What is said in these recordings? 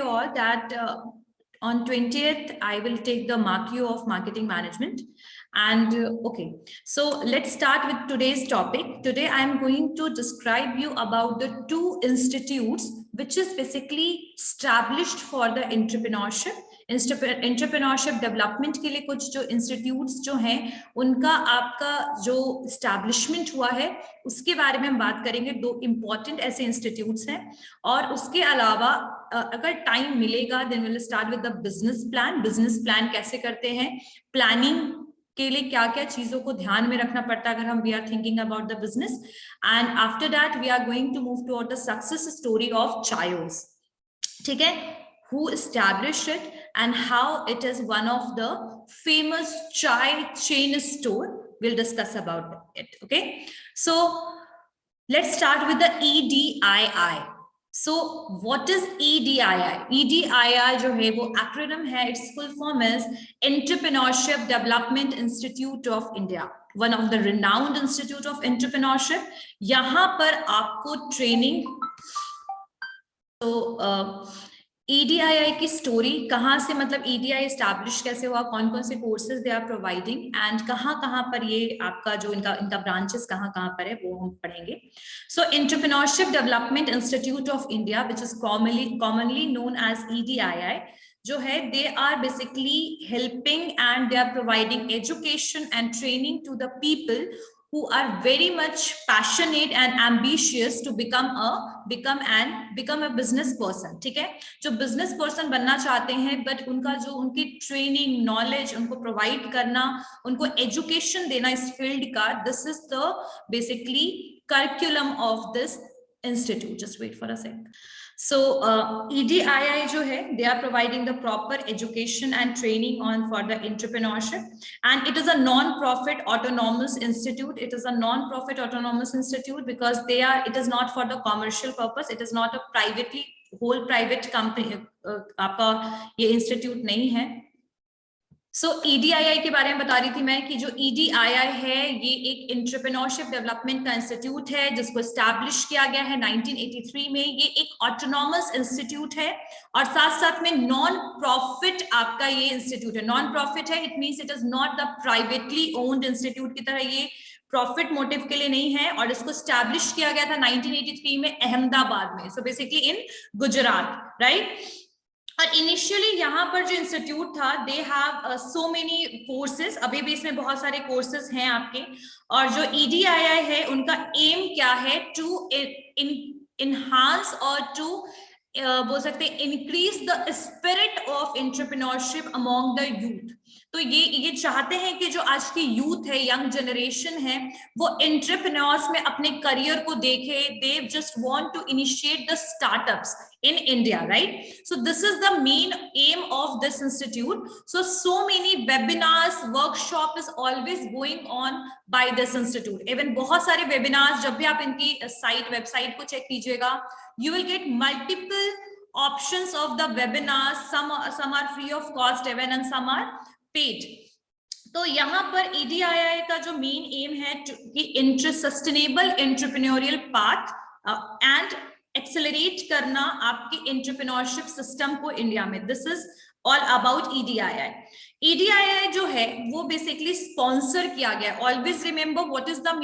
you all that on 20th I will take the MARCU of marketing management. And okay, so let's start with today's topic. Today I am going to describe you about the 2 institutes which is basically established for the entrepreneurship development के लिए कुछ जो institutes जो हैं उनका आपका जो establishment हुआ है उसके बारे में हम बात करेंगे। 2 इंपॉर्टेंट ऐसे इंस्टीट्यूट्स हैं और उसके अलावा अगर टाइम मिलेगा then will start with the business plan कैसे करते हैं, प्लानिंग के लिए क्या क्या चीजों को ध्यान में रखना पड़ता है अगर हम we are thinking about the business, and after that we are going to move toward the success story of Chaayos. ठीक है, who established it and how it is one of the famous chai chain store. We'll discuss about it. Okay, so let's start with the EDII. So what is EDII? EDII जो है वो acronym है, its full form is Entrepreneurship Development Institute of India, one of the renowned institute of entrepreneurship. यहाँ पर आपको training, तो EDII की story कहाँ से, मतलब EDII एस्टैब्लिश कैसे हुआ, कौन कौन से courses they are providing and कहाँ पर ये आपका जो इनका ब्रांचेस कहाँ पर है वो हम पढ़ेंगे। So entrepreneurship development institute of India which is commonly known as EDII जो है, they are basically helping and they are providing education and training to the people who are very much passionate and ambitious to become a business person। ठीक है, जो business person बनना चाहते हैं but उनका जो उनकी ट्रेनिंग नॉलेज उनको प्रोवाइड करना, उनको एजुकेशन देना इस फील्ड का, this is the basically curriculum of this institute. Just wait for a second. So EDII जो है, they are providing the proper education and training on for the entrepreneurship, and it is a non-profit autonomous institute. It is a non-profit autonomous institute because it is not for the commercial purpose. It is not a whole private company। आपका ये institute नहीं है। सो EDII के बारे में बता रही थी मैं कि जो EDII है ये एक एंटरप्रेन्योरशिप डेवलपमेंट का इंस्टीट्यूट है जिसको एस्टैब्लिश किया गया है 1983 में। ये एक ऑटोनॉमस इंस्टीट्यूट है और साथ साथ में नॉन प्रॉफिट आपका ये इंस्टीट्यूट है। नॉन प्रॉफिट है, it means it is not the privately owned institute की तरह, ये प्रॉफिट मोटिव के लिए नहीं है और इसको एस्टैब्लिश किया गया था 1983 में अहमदाबाद में, सो बेसिकली इन गुजरात, राइट। और इनिशियली यहाँ पर जो इंस्टीट्यूट था, दे हैव सो मेनी कोर्सेज, अभी भी इसमें बहुत सारे कोर्सेज हैं आपके। और जो EDII है उनका एम क्या है, टू इनहांस और टू बोल सकते हैं increase the spirit of entrepreneurship among the youth. तो ये चाहते हैं कि जो आज की यूथ है, यंग जनरेशन है, वो एंटरप्रेन्योर्स में अपने करियर को देखे, they just want to initiate the startups in India, right? So this is the main aim of this institute. So many webinars, workshop is always going on by this institute. Even बहुत सारे webinars, जब भी आप इनकी website को check कीजिएगा, you will get multiple options of the webinars. Some are free of cost even and some are paid. तो यहाँ पर EDII का जो मेन एम है कि sustainable entrepreneurial path and accelerate करना आपके एंटरप्रेन्योरशिप सिस्टम को इंडिया में। This is all about EDII। EDII जो है वो बेसिकली स्पॉन्सर किया गया। Always remember what is the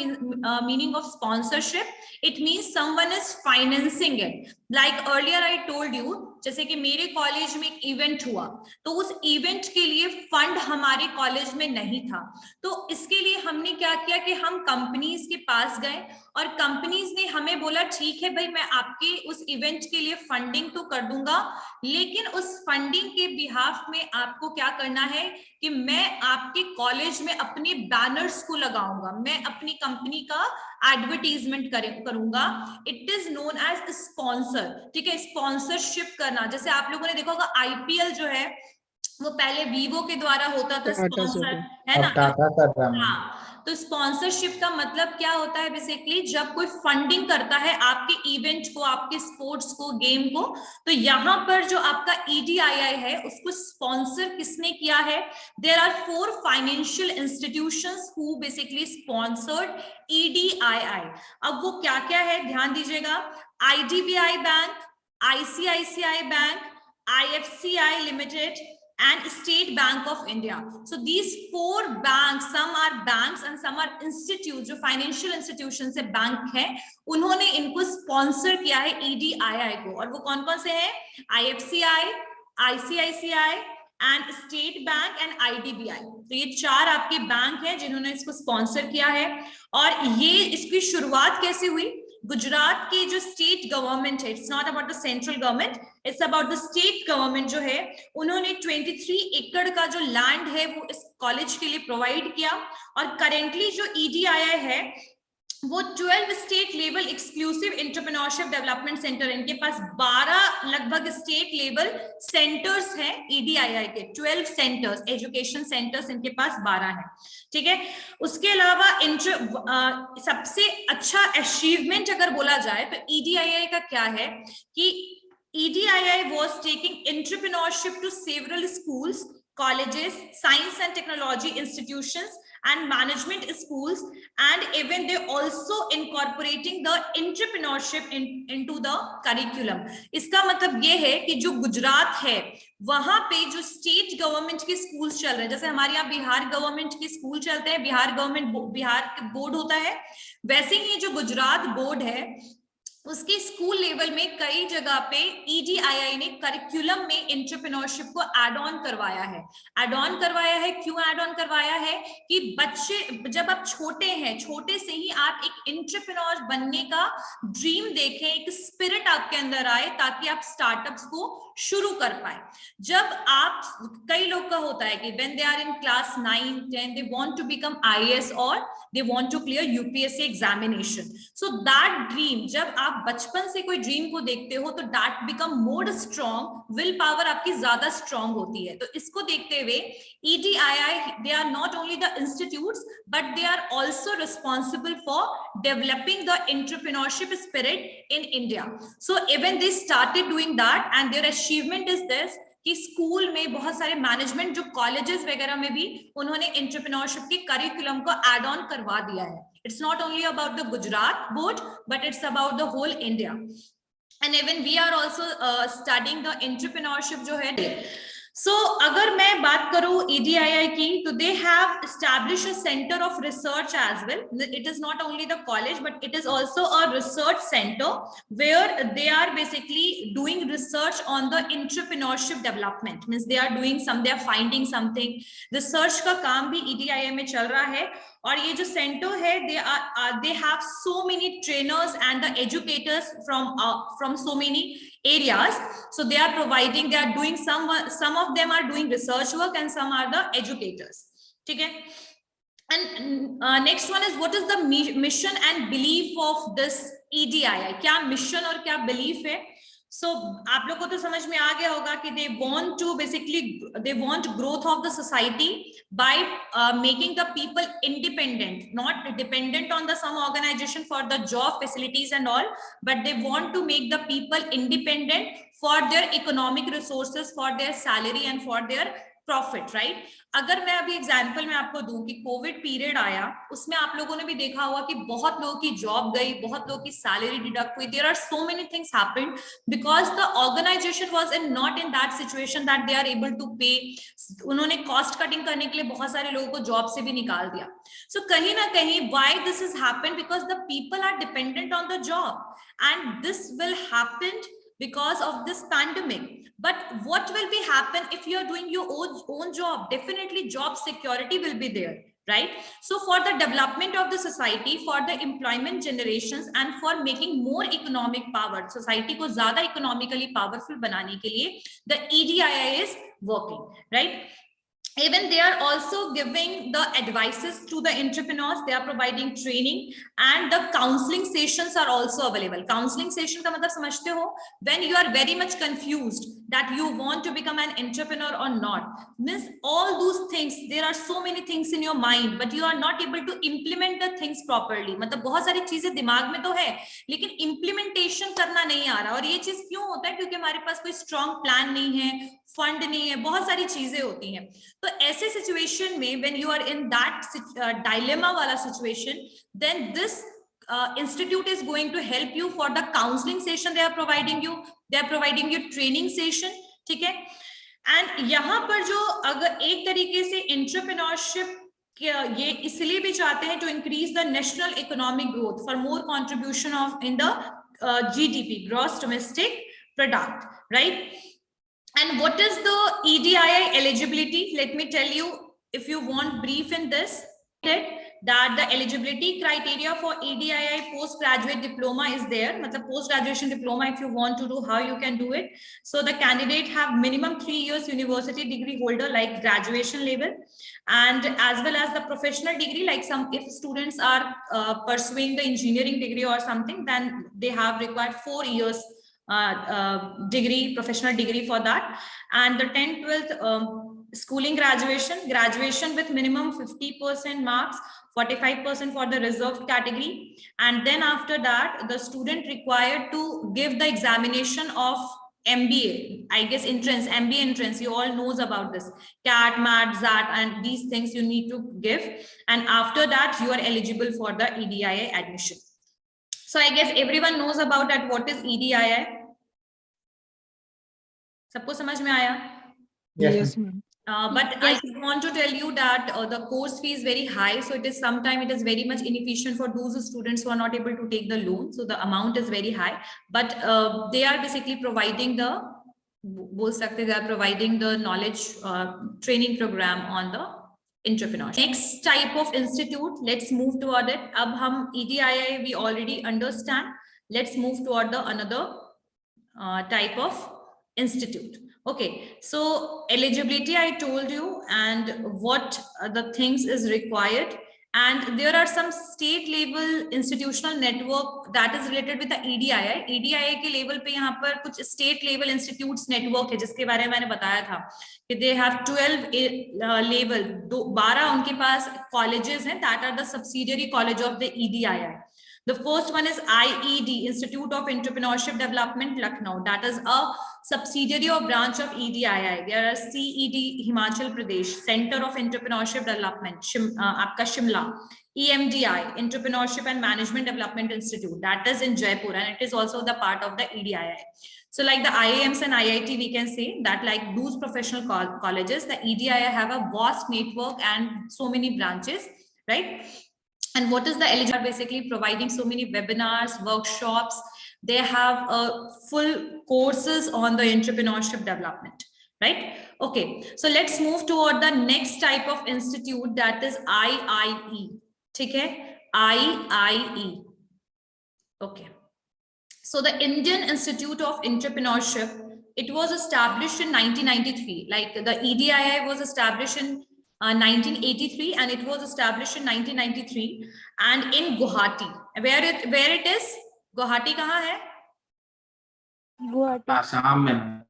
meaning of sponsorship. It means someone is financing it. Like earlier I told you, जैसे कि मेरे कॉलेज में एक इवेंट हुआ तो उस इवेंट के लिए फंड हमारे कॉलेज में नहीं था, तो इसके लिए हमने क्या किया कि हम कंपनीज के पास गए और कंपनीज ने हमें बोला ठीक है भाई, मैं आपके उस इवेंट के लिए फंडिंग तो कर दूंगा, लेकिन उस फंडिंग के बिहाफ में आपको क्या करना है कि मैं आपके कॉलेज में अपने बैनर्स को लगाऊंगा, मैं अपनी कंपनी का एडवर्टीजमेंट करूंगा। It is known as sponsor. ठीक है, स्पॉन्सरशिप करना, जैसे आप लोगों ने देखा होगा IPL जो है वो पहले वीवो के द्वारा होता था स्पॉन्सर, है ना। हाँ, तो स्पॉन्सरशिप का मतलब क्या होता है, बेसिकली जब कोई फंडिंग करता है आपके इवेंट को, आपके स्पोर्ट्स को, गेम को, तो यहाँ पर जो आपका EDII है उसको स्पॉन्सर किसने किया है। There are 4 financial institutions who basically sponsored EDII। अब वो क्या क्या है ध्यान दीजिएगा, IDBI bank, ICICI bank, IFCI Limited, and State Bank of India. So these 4 banks, some are banks and some are institutes, जो financial institutions से bank है, उन्होंने इनको स्पॉन्सर किया है EDII को. और वो कौन कौन से हैं? IFCI, ICICI and state bank and IDBI. तो ये 4 आपके बैंक हैं जिन्होंने इसको स्पॉन्सर किया है. और ये इसकी शुरुआत कैसे हुई? गुजरात की जो स्टेट गवर्नमेंट है, it's not about the central government, it's about the state government जो है, उन्होंने 23 एकड़ का जो लैंड है वो इस कॉलेज के लिए प्रोवाइड किया. और करेंटली जो EDII है वो 12 state level exclusive entrepreneurship development centre, इनके पास 12 लगभग स्टेट लेवल सेंटर्स हैं EDII के. 12 सेंटर्स, एजुकेशन सेंटर्स इनके पास 12 है. ठीक है. उसके अलावा सबसे अच्छा अचीवमेंट अगर बोला जाए तो EDII का क्या है कि EDII was taking entrepreneurship to several schools, colleges, science and technology institutions and management schools, and even they also incorporating the entrepreneurship into the curriculum. इसका मतलब ये है कि जो गुजरात है वहां पे जो स्टेट गवर्नमेंट के स्कूल्स चल रहे हैं, जैसे हमारे यहाँ बिहार गवर्नमेंट के स्कूल चलते हैं, बिहार बोर्ड होता है, वैसे ही जो गुजरात बोर्ड है उसके स्कूल लेवल में कई जगह पे EDII ने करिकुलम में एंटरप्रेन्योरशिप को ऐड ऑन करवाया है. क्यों ऐड ऑन करवाया है? कि बच्चे जब आप छोटे हैं, छोटे से ही आप एक एंटरप्रेन्योर बनने का ड्रीम देखें, एक स्पिरिट आपके अंदर आए ताकि आप स्टार्टअप्स को शुरू कर पाए. जब आप, कई लोग का होता है कि when they are in class 9, 10 they want to become IAS और they want to clear UPSC examination. So that dream, जब आप बचपन से कोई ड्रीम को देखते हो तो that become more strong, will power आपकी ज्यादा स्ट्रॉन्ग होती है. तो इसको देखते हुए EDII, they are not only the institutes but they are also responsible for developing the entrepreneurship spirit in India. So even they started doing that and their achievement is this कि school में बहुत सारे management जो colleges वगैरह में भी उन्होंने entrepreneurship के करिकुलम को ऐड ऑन करवा दिया है. It's not only about the Gujarat board, but it's about the whole India. And even we are also studying the entrepreneurship जो है. So अगर मैं बात करूं EDII की, तो they have established a center of research as well. It is not only the college, but it is also a research center where they are basically doing research on the entrepreneurship development. Means they are doing some, they are finding something. Research का काम भी EDII में चल रहा है. और ये जो सेंटर है, they have so many trainers and the educators from so many areas. So they are providing, they are doing some of them are doing research work and some are the educators. ठीक है. And next one is, what is the mission and belief of this EDII? क्या mission और क्या belief है? So आप लोग को तो समझ में आ गया होगा कि they want growth of the society by making the people independent, not dependent on the some organization for the job facilities and all, but they want to make the people independent for their economic resources, for their salary and for their profit. Right. अगर मैं अभी example में आपको दूं कि Covid period आया, उसमें आप लोगों ने भी देखा होगा कि बहुत लोगों की जॉब गई, बहुत लोगों की सैलरी डिडक्ट हुई. There are so many things happened because the organisation was not in that situation that they are able to pay. उन्होंने कॉस्ट कटिंग करने के लिए बहुत सारे लोगों को जॉब से भी निकाल दिया. सो कहीं ना कहीं why this is happened, because the people are dependent on the job and this will happen because of this pandemic. But what will be happen if you are doing your own job? Definitely job security will be there, right? So for the development of the society, for the employment generations and for making more economic power, society को ज़्यादा economically powerful बनाने के लिए the EDII is working, right? Even they are also giving the advices to the entrepreneurs. They are providing training and the counseling sessions are also available. Counseling session का मतलब समझते हो? When you are very much confused that you want to become an entrepreneur or not, means all those things, there are so many things in your mind but you are not able to implement the things properly. मतलब बहुत सारी चीजें दिमाग में तो है लेकिन implementation करना नहीं आ रहा. और ये चीज क्यों होता है? क्योंकि हमारे पास कोई strong plan नहीं है, फंड नहीं है, बहुत सारी चीजें होती हैं. तो ऐसे सिचुएशन में when you are in that dilemma वाला situation, then this institute is going to help you for the counseling session. They are providing you training session. ठीक है। एंड यहाँ पर जो अगर एक तरीके से एंटरप्रेन्योरशिप ये इसलिए भी चाहते हैं to increase the national economic growth for more contribution of in the GDP, gross domestic product, right? And what is the EDII eligibility? Let me tell you, if you want brief in this, that the eligibility criteria for EDII postgraduate diploma is there. Matlab post graduation diploma, if you want to do, how you can do it. So the candidate have minimum 3 years university degree holder, like graduation level, and as well as the professional degree, like some, if students are pursuing the engineering degree or something, then they have required 4 years degree, professional degree for that. And the 10th, 12th schooling graduation with minimum 50% marks, 45% for the reserved category. And then after that, the student required to give the examination of MBA, I guess entrance, MBA entrance, you all knows about this, CAT, MAT, ZAT, and these things you need to give. And after that, you are eligible for the EDII admission. So I guess everyone knows about that. What is EDII? सबको समझ में आया? Yes, ma'am. But I want to tell you that the course fee is very high, so it is sometimes it is very much inefficient for those students who are not able to take the loan. So the amount is very high, but they are basically providing the, बोल सकते हैं, they are providing the knowledge training program on the entrepreneurship. Next type of institute, let's move toward it. अब हम EDII we already understand. Let's move toward the another type of institute. Okay, so eligibility I told you, and what the things is required, and there are some state level institutional network that is related with the EDII. EDII के level पे यहाँ पर कुछ state level institutes network है, जिसके बारे में मैंने बताया था कि they have 12 level, 12 उनके पास colleges हैं that are the subsidiary college of the EDII. The first one is IED, Institute of Entrepreneurship Development, Lucknow. That is a subsidiary or branch of EDII. There are CED, Himachal Pradesh, Center of Entrepreneurship Development, आपका Shimla. EMDI, Entrepreneurship and Management Development Institute. That is in Jaipur, and it is also the part of the EDII. So like the IIMs and IIT, we can say that like those professional colleges, the EDII have a vast network and so many branches, right? And what is the eligibility? Basically providing so many webinars, workshops. They have full courses on the entrepreneurship development, right? Okay, so let's move toward the next type of institute, that is IIE. Okay, IIE. Okay, so the Indian Institute of Entrepreneurship, it was established in 1993. Like the EDII was established in 1983, and it was established in 1993, and in Guwahati. Where it is? Guwahati कहाँ है? Guwahati. Assam में.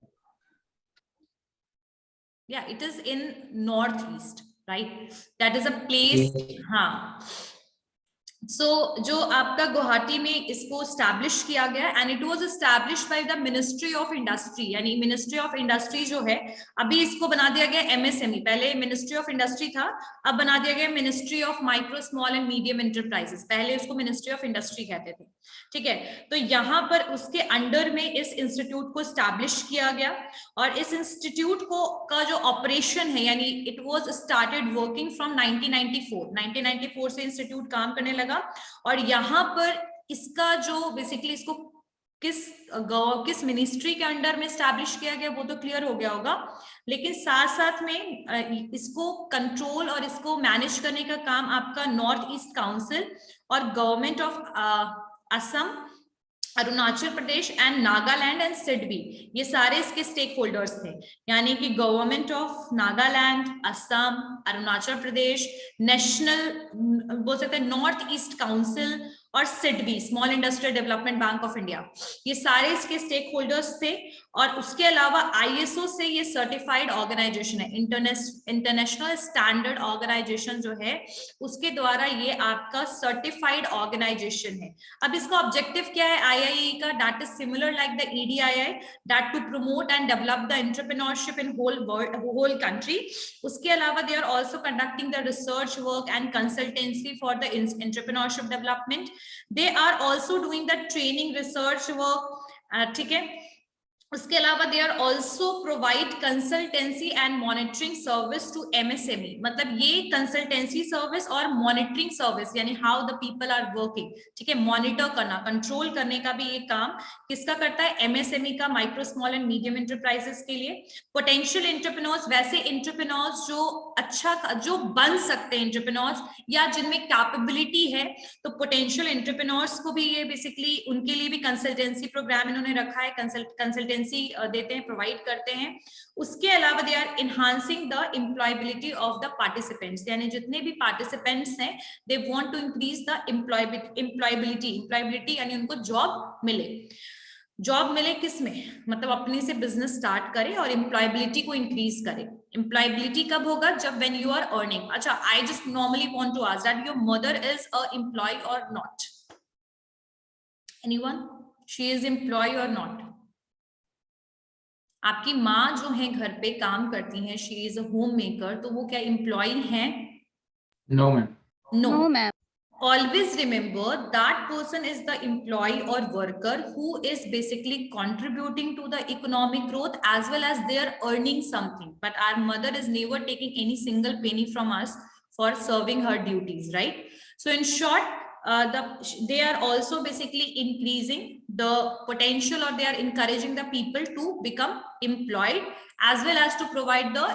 Yeah, it is in northeast, right? That is a place. हाँ. So जो आपका गुवाहाटी में इसको establish किया गया, and it was established by the Ministry of Industry. यानी Ministry of Industry जो है, अभी इसको बना दिया गया MSME. पहले Ministry of Industry था, अब बना दिया गया Ministry of Micro, Small and Medium Enterprises. पहले उसको Ministry of Industry कहते थे. ठीक है, तो यहाँ पर उसके अंडर में इस इंस्टीट्यूट को establish किया गया, और इस इंस्टीट्यूट को का जो ऑपरेशन है, यानी it was started working from 1994 से इंस्टीट्यूट काम करने लगा, और यहाँ पर इसका जो बेसिकली इसको किस मिनिस्ट्री के अंडर में स्टैब्लिश किया गया वो तो क्लियर हो गया होगा, लेकिन साथ साथ में इसको कंट्रोल और इसको मैनेज करने का काम आपका नॉर्थ ईस्ट काउंसिल और government of Assam, Arunachal Pradesh and Nagaland and SIDBI, ये सारे इसके स्टेक होल्डर्स थे. यानी कि government of Nagaland, Assam, Arunachal Pradesh, national बोल सकते हैं नॉर्थ ईस्ट काउंसिल, और SIDBI, small industrial development bank of India, ये सारे इसके स्टेक होल्डर्स थे. और उसके अलावा ISO से ये सर्टिफाइड ऑर्गेनाइजेशन है, इंटरनेशनल स्टैंडर्ड ऑर्गेनाइजेशन जो है उसके द्वारा ये आपका सर्टिफाइड ऑर्गेनाइजेशन है. अब इसका ऑब्जेक्टिव क्या है IIE का? That is similar like the EDII, that to promote and develop the entrepreneurship in whole country. उसके अलावा they are also conducting the research work and consultancy for the entrepreneurship development. They are also doing the training research work. ठीक है, उसके अलावा they are also provide consultancy and monitoring service to MSME, मतलब ये consultancy service और monitoring service यानी how the people are working, ठीक है, मॉनिटर करना, कंट्रोल करने का भी ये काम किसका करता है, MSME का, micro small and medium enterprises के लिए। पोटेंशियल एंटरप्रेन्योर्स, वैसे एंटरप्रेन्योर्स जो अच्छा जो बन सकते हैं एंटरप्रेन्योर्स या जिनमें कैपेबिलिटी है, तो पोटेंशियल एंटरप्रेन्योर्स को भी ये बेसिकली उनके लिए भी कंसल्टेंसी प्रोग्राम इन्होंने रखा है, कंसल्टेंसी देते हैं, प्रोवाइड करते हैं। उसके अलावा they are enhancing the employability of the participants, यानी जितने भी पार्टिसिपेंट्स हैं they want to increase the employability यानी उनको जॉब मिले। जॉब मिले किसमें, मतलब अपने से बिजनेस स्टार्ट करे और एम्प्लॉयबिलिटी को इंक्रीज करे। एम्प्लॉयबिलिटी कब होगा, जब व्हेन यू आर अर्निंग। अच्छा, I just normally want to ask that your mother is a employ or not, anyone, she is employ or not? आपकी माँ जो है घर पे काम करती हैं, she is a homemaker, तो वो क्या एम्प्लॉय है? No ma'am. No, ma'am. Always remember that person is the employee or worker who is basically contributing to the economic growth as well as they are earning something, but our mother is never taking any single penny from us for serving her duties, right? So in short, they are also basically increasing the potential, or they are encouraging the people to become employed as well as to provide the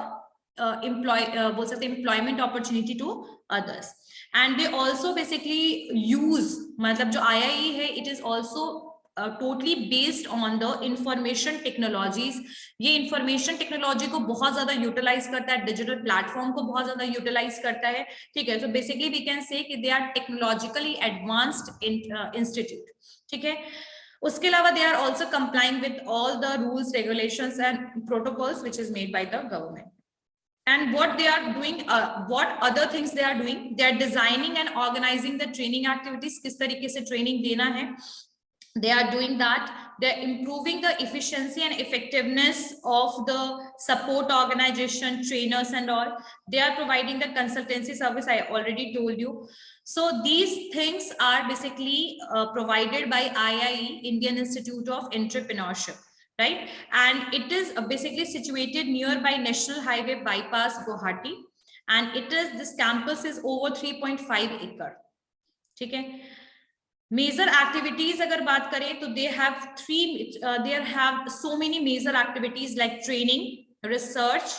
employment opportunity to others. And they also basically use, मतलब जो IIE है, it is also totally based on the information technologies. ये information technology को बहुत ज्यादा utilize करता है, digital platform को बहुत ज्यादा utilize करता है, ठीक है। So basically we can say कि they are technologically advanced institute, ठीक है। उसके अलावा they are also complying with all the rules, regulations and protocols which is made by the government. And what they are doing, what other things they are doing, they are designing and organizing the training activities, किस तरीके से training देना है, they are doing that. They are improving the efficiency and effectiveness of the support organization, trainers and all. They are providing the consultancy service, I already told you. So these things are basically provided by IIE, Indian Institute of Entrepreneurship, right? And it is basically situated nearby National Highway Bypass, Guwahati, and it is, this campus is over 3.5 acre, ठीक है। Major activities अगर बात करें तो they have so many major activities like training, research,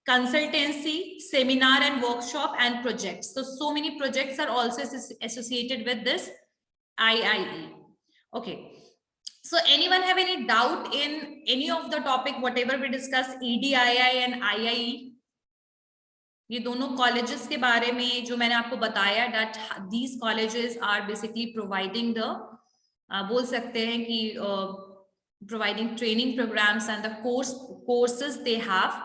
consultancy, seminar and workshop and projects. So many projects are also associated with this IIE. Okay, so anyone have any doubt in any of the topic whatever we discussed, EDII and IIE? ये दोनों colleges के बारे में जो मैंने आपको बताया, that these colleges are basically providing the बोल सकते हैं कि providing training programs and the courses they have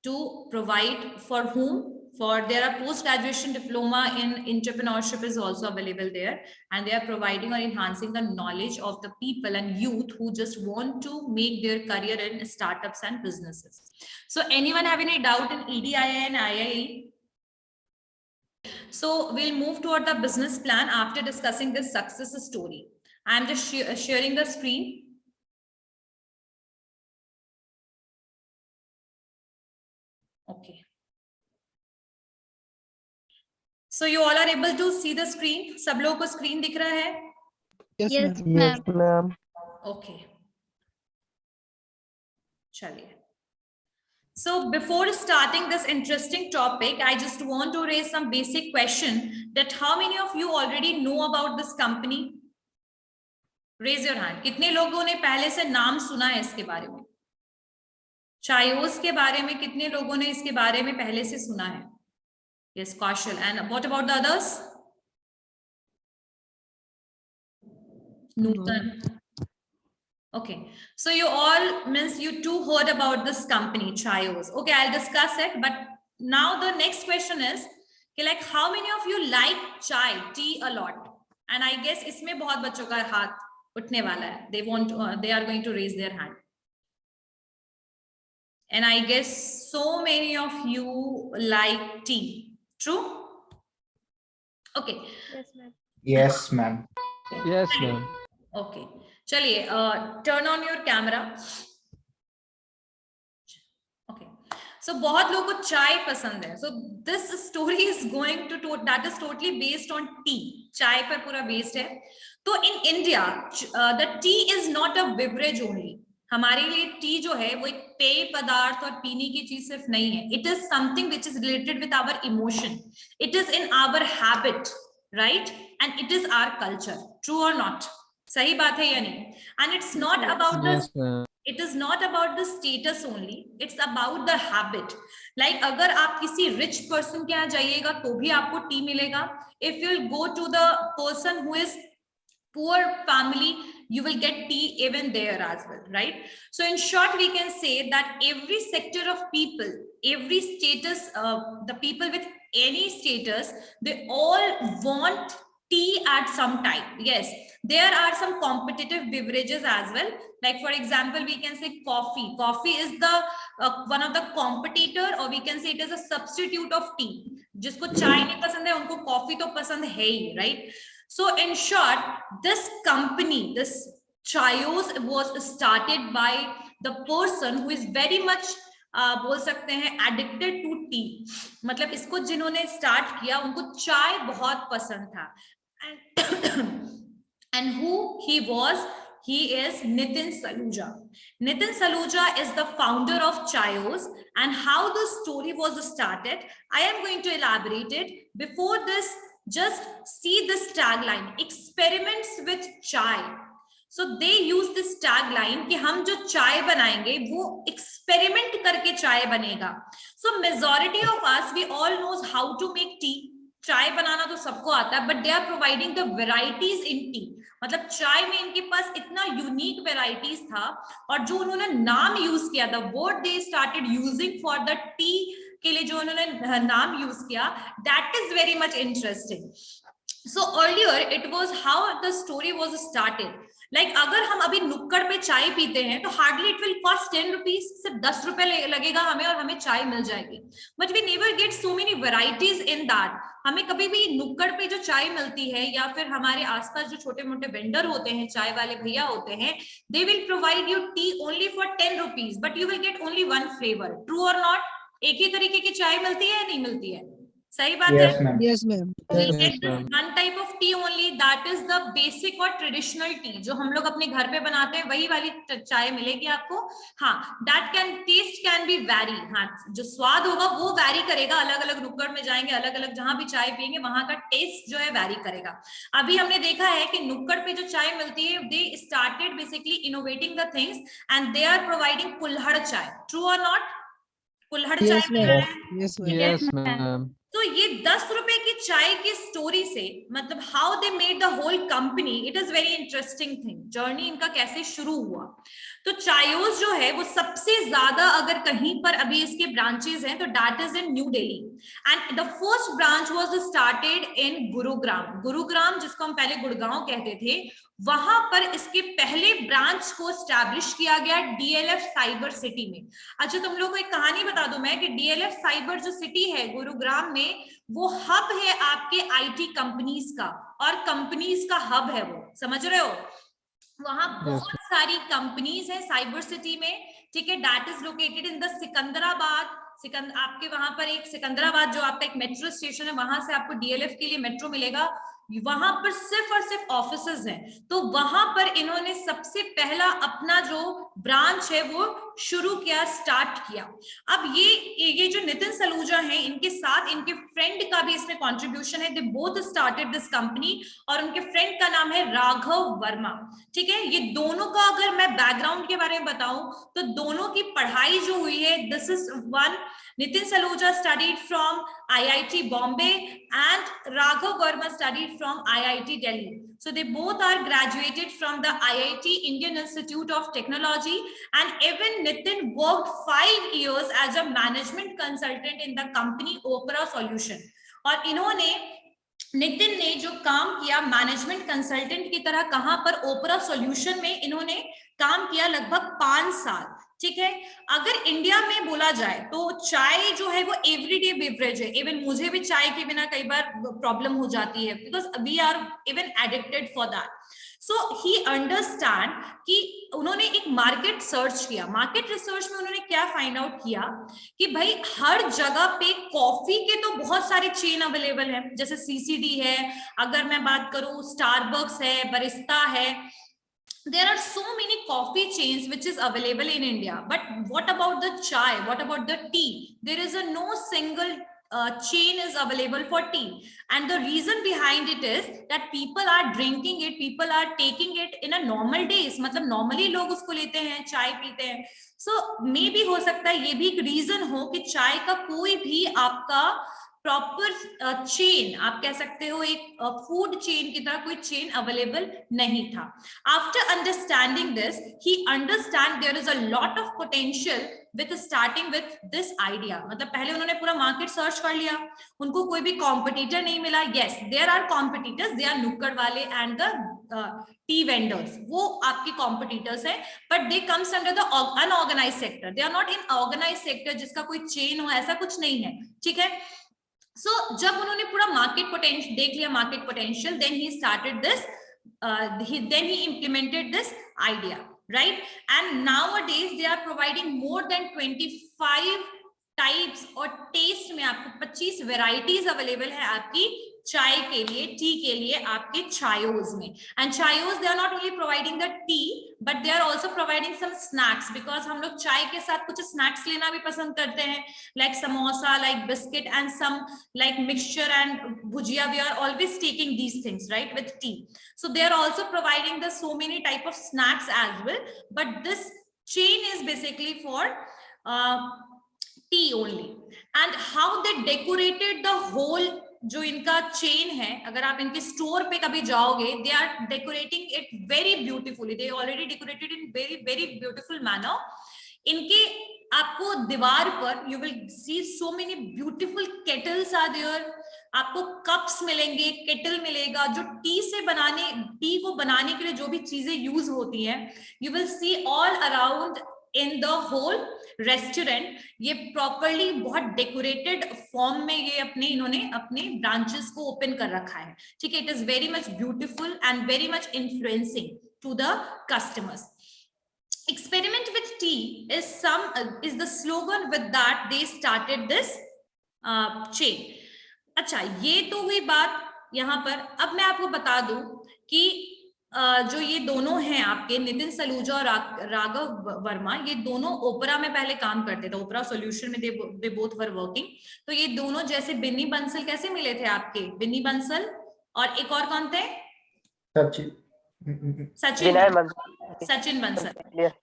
to provide for whom, for there are post graduation diploma in entrepreneurship is also available there, and they are providing or enhancing the knowledge of the people and youth who just want to make their career in startups and businesses. So anyone have any doubt in EDII and IIE? So we'll move toward the business plan after discussing this success story. I'm just sharing the screen. Okay. So you all are able to see the screen? सब लोगों को screen दिख रहा है? Yes, ma'am. Okay. चलिए. So before starting this interesting topic, I just want to raise some basic question that how many of you already know about this company? Raise your hand. कितने लोगों ने पहले से नाम सुना है इसके बारे में? चायोस के बारे में कितने लोगों ने इसके बारे में पहले से सुना है? Yes, Kaushal. And what about the others? Nutan. Okay, so you all means you too heard about this company, Chayos. Okay, I'll discuss it. But now the next question is, like, how many of you like chai, tea a lot? And I guess इसमें बहुत बच्चों का हाथ उठने वाला है. They are going to raise their hand. And I guess so many of you like tea. True? Okay. Yes, ma'am. Yes, ma'am. Yes, ma'am. Okay. चलिए, turn on your camera. सो बहुत लोगों को चाय पसंद है. So this story is going to that is totally based on tea. चाय पर पूरा बेस्ड है. तो in India the tea is not a beverage only. हमारे लिए टी जो है वो एक पेय पदार्थ और पीने की चीज सिर्फ नहीं है. It is something which is related with our emotion. It is in our habit, right? And it is our culture. True और नॉट? सही बात है या नहीं? And it's not about the it is not about the status only, it's about the habit. Like अगर आप किसी rich person के यहाँ जाइएगा तो भी आपको टी मिलेगा. If you go to the person who is poor family, you will get tea even there as well, right? So in short, we can say that every sector of people, every status, the people with any status, they all want tea at some time. Yes, there are some competitive beverages as well. Like for example, we can say coffee. Coffee is the one of the competitor, or we can say it is a substitute of tea. जिसको चाय नहीं पसंद है उनको coffee तो पसंद है ही, right? So in short, this company, this Chayos, was started by the person who is very much बोल सकते हैं addicted to tea. मतलब इसको जिन्होंने स्टार्ट किया उनको चाय बहुत पसंद था. And who he was? He is Nitin Saluja. Nitin Saluja is the founder of Chayos, and how the story was started, I am going to elaborate it. Before this, just see this tagline: experiments with chai. So they use this tagline कि हम जो चाय बनाएंगे वो experiment करके चाय बनेगा. So majority of us, we all knows how to make tea. चाय बनाना तो सबको आता है, but they are providing the varieties in tea. मतलब चाय में इनके पास इतना यूनिक वेराइटीज था, और जो उन्होंने नाम यूज किया था, what they started using for the tea के लिए जो उन्होंने नाम यूज किया, that is very much interesting. So earlier it was how the story was started. Like अगर हम अभी नुक्कड़ पे चाय पीते हैं तो hardly it will cost 10 rupees, सिर्फ 10 रुपए लगेगा हमें और हमें चाय मिल जाएगी. But we never get so many varieties in that. हमें कभी भी नुक्कड़ पे जो चाय मिलती है, या फिर हमारे आसपास जो छोटे मोटे वेंडर होते हैं, चाय वाले भैया होते हैं, they will provide U T only for 10 rupees, but you will get only one flavour. True और नॉट? एक ही तरीके की चाय मिलती है या नहीं मिलती है? सही बात है. Yes, ma'am. We'll get this one type of tea only, that is the basic और traditional tea जो हम लोग अपने घर पे बनाते हैं, वही वाली चाय मिलेगी आपको. हाँ, that taste can be vary. हाँ, जो स्वाद होगा वो वैरी करेगा. अलग अलग नुक्कड़ में जाएंगे, अलग अलग जहां भी चाय पियेंगे वहां का टेस्ट जो है वैरी करेगा. अभी हमने देखा है कि नुक्कड़ पे जो चाय मिलती है, they started basically innovating the things and they are providing कुल्हड़ चाय. True or not? कुल्हड़ चाय मिल रहा है. Yes, ma'am. तो ये 10 रुपए की चाय की स्टोरी से, मतलब how they made the whole company, it is very interesting thing. Journey इनका कैसे शुरू हुआ. तो चायोस जो है वो सबसे ज्यादा अगर कहीं पर अभी इसके ब्रांचेस हैं तो that is in new Delhi. And the first branch was started in Gurugram. Gurugram जिसको हम पहले गुड़गांव कहते थे, वहां पर इसके पहले ब्रांच को स्टैब्लिश किया गया डीएलएफ साइबर सिटी में. अच्छा, तुम लोगों को एक कहानी बता दूं मैं कि डीएलएफ साइबर जो सिटी है गुरुग्राम में, वो हब है आपके आईटी कंपनीज का, और कंपनीज का हब है वो. समझ रहे हो? वहां बहुत सारी कंपनीज है साइबर सिटी में. ठीक है, that is located in the Secunderabad. आपके वहां पर एक सिकंदराबाद जो आपका एक मेट्रो स्टेशन है, वहां से आपको डीएलएफ के लिए मेट्रो मिलेगा. वहां पर सिर्फ और सिर्फ ऑफिसेज हैं. तो वहां पर इन्होंने सबसे पहला अपना जो ब्रांच है वो शुरू किया, स्टार्ट किया. अब ये जो नितिन सलूजा हैं, इनके साथ इनके फ्रेंड का भी इसमें कंट्रीब्यूशन है. They both started this company, और उनके फ्रेंड का नाम है राघव वर्मा. ठीक है, ये दोनों का अगर मैं बैकग्राउंड के बारे में बताऊं तो दोनों की पढ़ाई जो हुई है, this is one, Nitin Saluja studied from IIT Bombay and Raghav Verma studied from IIT Delhi. So they both are graduated from the IIT Indian Institute of Technology, and even Nitin worked 5 years as a management consultant in the company Opera Solution. और इन्होंने नितिन ने जो काम किया management consultant की तरह, कहां पर? ओपरा सॉल्यूशन में इन्होंने काम किया लगभग 5 साल. ठीक है, अगर इंडिया में बोला जाए तो चाय जो है वो एवरीडे बेवरेज है. इवन मुझे भी चाय के बिना कई बार प्रॉब्लम हो जाती है, because we are even addicted for that. So he understand कि उन्होंने एक मार्केट सर्च किया। मार्केट रिसर्च में उन्होंने क्या फाइंड आउट किया कि भाई हर जगह पे कॉफी के तो बहुत सारे चेन अवेलेबल है, जैसे सीसीडी है, अगर मैं बात करूं स्टारबक्स है, बरिस्ता है, there are so many coffee chains which is available in India. But what about the chai? What about the tea? There is a no single chain is available for tea, and the reason behind it is that people are drinking it, people are taking it in a normal days, मतलब normally लोग उसको लेते हैं, चाय पीते हैं. So maybe हो सकता है ये भी एक reason हो कि चाय का कोई भी आपका प्रॉपर चेन, आप कह सकते हो एक फूड चेन की तरह कोई चेन अवेलेबल नहीं था. After understanding this, he understand there is a lot of potential with starting with this idea. मतलब पहले उन्होंने पूरा मार्केट सर्च कर लिया, उनको कोई भी कॉम्पिटिटर नहीं मिला. Yes, there are competitors, they are नुक्कड़ वाले एंड द टी वेंडर्स, वो आपके कॉम्पिटिटर्स हैं, but they comes under the unorganise sector. They are not in organise sector जिसका कोई चेन हो, ऐसा कुछ नहीं है. ठीक है. So, जब उन्होंने पूरा मार्केट पोटेंशियल देख लिया, market potential, then he started this, then he implemented this idea, right? And nowadays they are providing more than 25 types और टेस्ट में आपको 25 वेराइटीज अवेलेबल है आपकी चाय के लिए, टी के लिए, आपके चायोज में. And Chaayos they are not only providing the tea but they are also providing some snacks, because हम लोग चाय के साथ कुछ स्नैक्स लेना भी पसंद करते हैं, like samosa, like biscuit and some like mixture and bhujia. We are always taking these things right with tea. So they are also providing the so many type of snacks as well, but this chain is basically for tea only. And how they decorated the whole जो इनका chain है, अगर आप इनके store पे कभी जाओगे, they are decorating it very beautifully. They already decorated in very beautiful manner. इनके आपको दीवार पर you will see so many beautiful kettles are there. आपको कप्स मिलेंगे, केटल मिलेगा, जो टी को बनाने के लिए जो भी चीजें यूज होती हैं, you will see all around in the whole restaurant. ये प्रॉपरली बहुत डेकोरेटेड फॉर्म में ये इन्होंने अपने ब्रांचेस को ओपन कर रखा है. ठीक है. It is very much beautiful and very much influencing to the customers. Experiment with tea is the slogan with that they started this chain. अच्छा, ये तो हुई बात यहाँ पर. अब मैं आपको बता दूं कि जो ये दोनों हैं आपके नितिन सलूजा और राघव वर्मा, ये दोनों ओपरा में पहले काम करते थे. ओपरा सॉल्यूशन में दे बोथ वर वर्किंग. तो ये दोनों, जैसे बिन्नी बंसल कैसे मिले थे आपके, बिन्नी बंसल और एक और कौन थे, सचिन बंसल.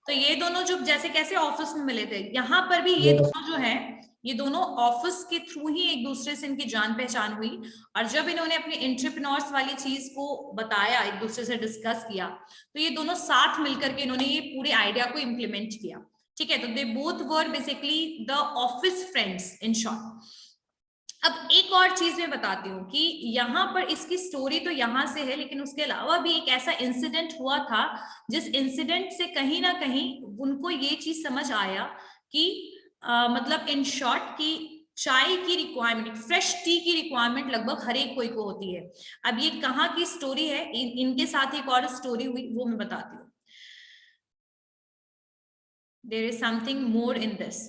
तो ये दोनों जो जैसे कैसे ऑफिस में मिले थे, यहाँ पर भी ये दोनों जो हैं, ये दोनों ऑफिस के थ्रू ही एक दूसरे से इनकी जान पहचान हुई. और जब इन्होंने अपने एंटरप्रेन्योर्स वाली चीज को बताया, एक दूसरे से डिस्कस किया, तो ये दोनों साथ मिलकर के इन्होंने ये पूरे आइडिया को इम्प्लीमेंट किया. ठीक है. तो they both were basically the office friends in short. अब एक और चीज मैं बताती हूँ कि यहाँ पर इसकी स्टोरी तो यहाँ से है, लेकिन उसके अलावा भी एक ऐसा इंसिडेंट हुआ था जिस इंसिडेंट से कहीं ना कहीं उनको ये चीज समझ आया कि मतलब इन शॉर्ट कि चाय की रिक्वायरमेंट, फ्रेश टी की रिक्वायरमेंट लगभग हर एक कोई को होती है. अब ये कहाँ की स्टोरी है, इनके साथ एक और स्टोरी हुई, वो मैं बताती हूँ. There is something more in this.